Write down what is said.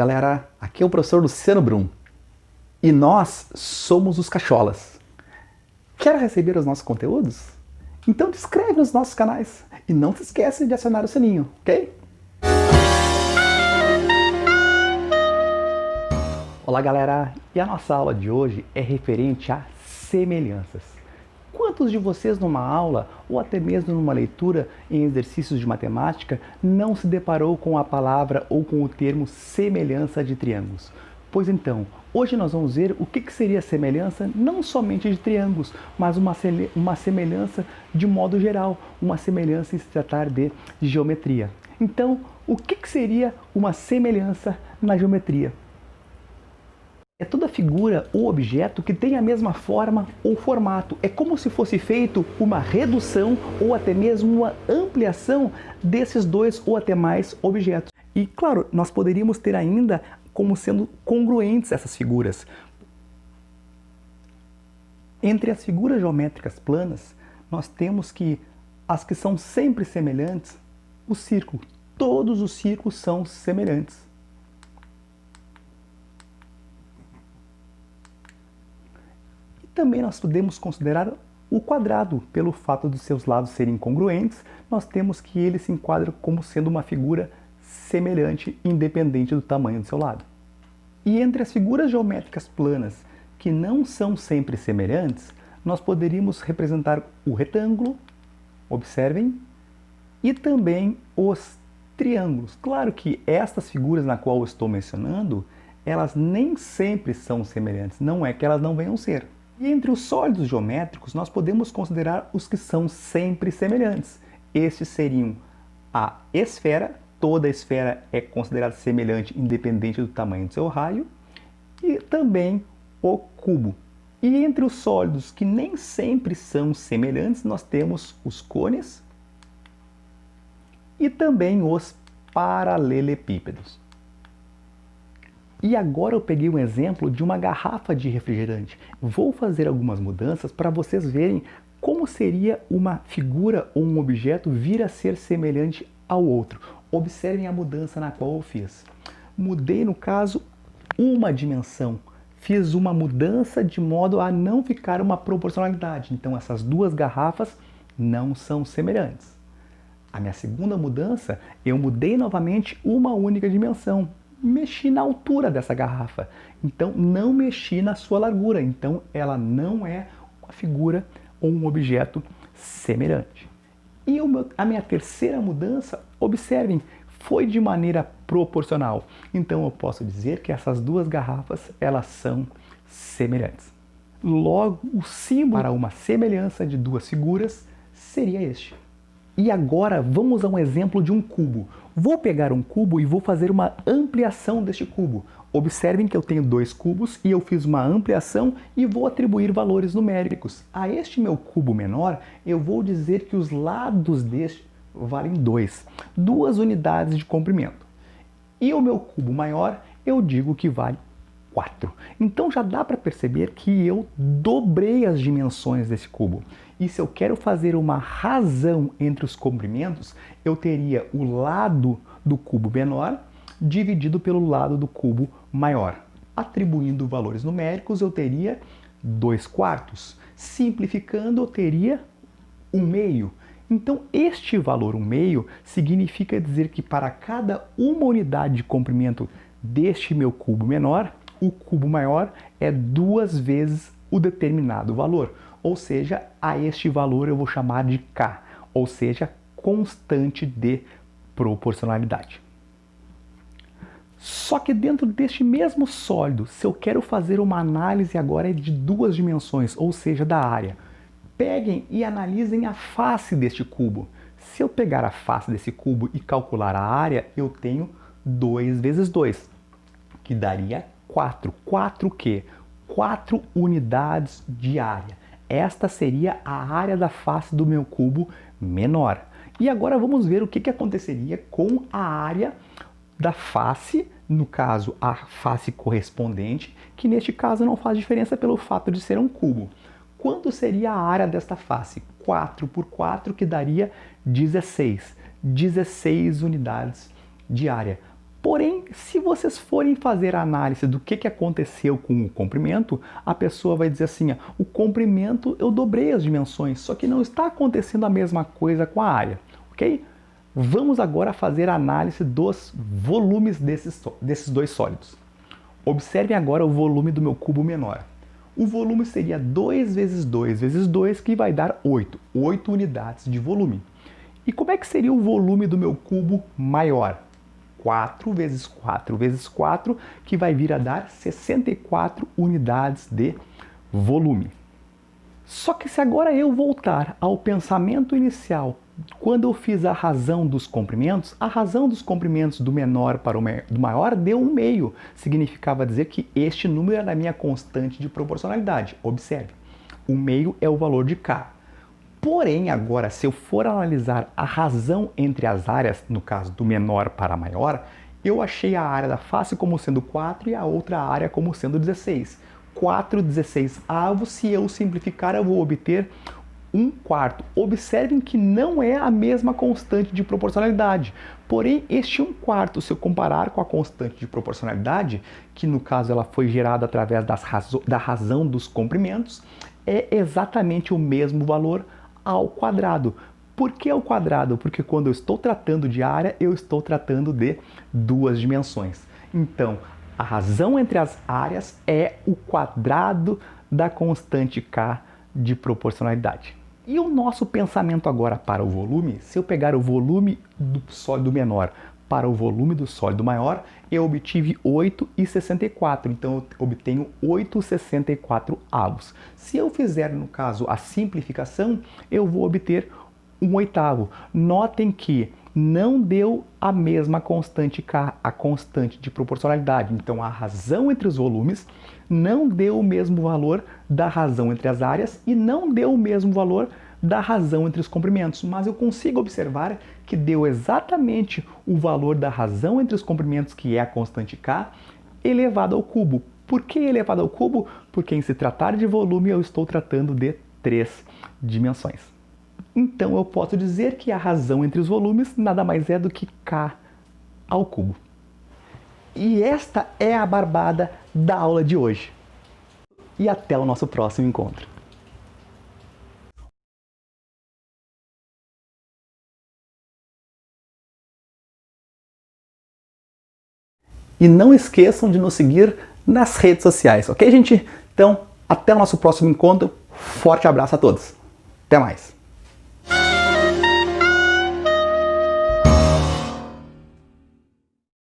galera, aqui é o professor Luciano Brum e nós somos os Cacholas. Quer receber os nossos conteúdos? Então te inscreve nos nossos canais e não se esqueça de acionar o sininho, ok? Olá galera, e a nossa aula de hoje é referente a semelhanças. Quantos de vocês numa aula ou até mesmo numa leitura em exercícios de matemática não se deparou com a palavra ou com o termo semelhança de triângulos? Pois então, hoje nós vamos ver o que seria semelhança não somente de triângulos, mas uma semelhança de modo geral, uma semelhança em se tratar de geometria. Então, o que seria uma semelhança na geometria? É toda figura ou objeto que tem a mesma forma ou formato. É como se fosse feito uma redução ou até mesmo uma ampliação desses dois ou até mais objetos. E claro, nós poderíamos ter ainda como sendo congruentes essas figuras. Entre as figuras geométricas planas, nós temos que as que são sempre semelhantes, o círculo. Todos os círculos são semelhantes. Também nós podemos considerar o quadrado, pelo fato de seus lados serem congruentes, nós temos que ele se enquadra como sendo uma figura semelhante, independente do tamanho do seu lado. E entre as figuras geométricas planas, que não são sempre semelhantes, nós poderíamos representar o retângulo, observem, e também os triângulos. Claro que estas figuras na qual eu estou mencionando, elas nem sempre são semelhantes, não é que elas não venham a ser. E entre os sólidos geométricos, nós podemos considerar os que são sempre semelhantes. Estes seriam a esfera, toda esfera é considerada semelhante independente do tamanho do seu raio, e também o cubo. E entre os sólidos que nem sempre são semelhantes, nós temos os cones e também os paralelepípedos. E agora eu peguei um exemplo de uma garrafa de refrigerante. Vou fazer algumas mudanças para vocês verem como seria uma figura ou um objeto vir a ser semelhante ao outro. Observem a mudança na qual eu fiz. Mudei, no caso, uma dimensão. Fiz uma mudança de modo a não ficar uma proporcionalidade. Então essas duas garrafas não são semelhantes. A minha segunda mudança, eu mudei novamente uma única dimensão. Mexi na altura dessa garrafa, então não mexi na sua largura, então ela não é uma figura ou um objeto semelhante. E a minha terceira mudança, observem, foi de maneira proporcional, então eu posso dizer que essas duas garrafas, elas são semelhantes. Logo, o símbolo para uma semelhança de duas figuras seria este. E agora vamos a um exemplo de um cubo. Vou pegar um cubo e vou fazer uma ampliação deste cubo. Observem que eu tenho dois cubos e eu fiz uma ampliação e vou atribuir valores numéricos. A este meu cubo menor, eu vou dizer que os lados deste valem 2 unidades de comprimento. E o meu cubo maior, eu digo que vale 4. Então já dá para perceber que eu dobrei as dimensões desse cubo. E se eu quero fazer uma razão entre os comprimentos, eu teria o lado do cubo menor dividido pelo lado do cubo maior. Atribuindo valores numéricos, eu teria 2/4. Simplificando, eu teria 1/2. Então, este valor 1/2 significa dizer que para cada uma unidade de comprimento deste meu cubo menor, o cubo maior é 2 vezes o determinado valor. Ou seja, a este valor eu vou chamar de K, ou seja, constante de proporcionalidade. Só que dentro deste mesmo sólido, se eu quero fazer uma análise agora de duas dimensões, ou seja, da área, peguem e analisem a face deste cubo. Se eu pegar a face desse cubo e calcular a área, eu tenho 2 vezes 2, que daria 4. 4 o quê? 4 unidades de área. Esta seria a área da face do meu cubo menor. E agora vamos ver o que aconteceria com a área da face, no caso a face correspondente, que neste caso não faz diferença pelo fato de ser um cubo. Quanto seria a área desta face? 4 por 4, que daria 16. 16 unidades de área. Porém, se vocês forem fazer a análise do que aconteceu com o comprimento, a pessoa vai dizer assim, o comprimento eu dobrei as dimensões, só que não está acontecendo a mesma coisa com a área, ok? Vamos agora fazer a análise dos volumes desses dois sólidos. Observem agora o volume do meu cubo menor. O volume seria 2 vezes 2 vezes 2, que vai dar 8. 8 unidades de volume. E como é que seria o volume do meu cubo maior? 4 vezes 4 vezes 4, que vai vir a dar 64 unidades de volume. Só que se agora eu voltar ao pensamento inicial, quando eu fiz a razão dos comprimentos, a razão dos comprimentos do menor para o do maior deu 1/2. Significava dizer que este número era a minha constante de proporcionalidade. Observe, 1/2 é o valor de K. Porém, agora, se eu for analisar a razão entre as áreas, no caso do menor para maior, eu achei a área da face como sendo 4 e a outra área como sendo 16. 4 16 avos, se eu simplificar, eu vou obter 1/4. Observem que não é a mesma constante de proporcionalidade. Porém, este 1/4, se eu comparar com a constante de proporcionalidade, que no caso ela foi gerada através da razão dos comprimentos, é exatamente o mesmo valor ao quadrado. Por que ao quadrado? Porque quando eu estou tratando de área, eu estou tratando de duas dimensões. Então, a razão entre as áreas é o quadrado da constante K de proporcionalidade. E o nosso pensamento agora para o volume, se eu pegar o volume do sólido menor para o volume do sólido maior, eu obtive 8,64. Então eu obtenho 8,64 avos. Se eu fizer, no caso, a simplificação, eu vou obter 1/8. Notem que não deu a mesma constante K, a constante de proporcionalidade. Então a razão entre os volumes não deu o mesmo valor da razão entre as áreas e não deu o mesmo valor da razão entre os comprimentos, mas eu consigo observar que deu exatamente o valor da razão entre os comprimentos, que é a constante K, elevado ao cubo. Por que elevado ao cubo? Porque em se tratar de volume eu estou tratando de 3 dimensões. Então eu posso dizer que a razão entre os volumes nada mais é do que K ao cubo. E esta é a barbada da aula de hoje. E até o nosso próximo encontro. E não esqueçam de nos seguir nas redes sociais, ok, gente? Então, até o nosso próximo encontro. Forte abraço a todos. Até mais.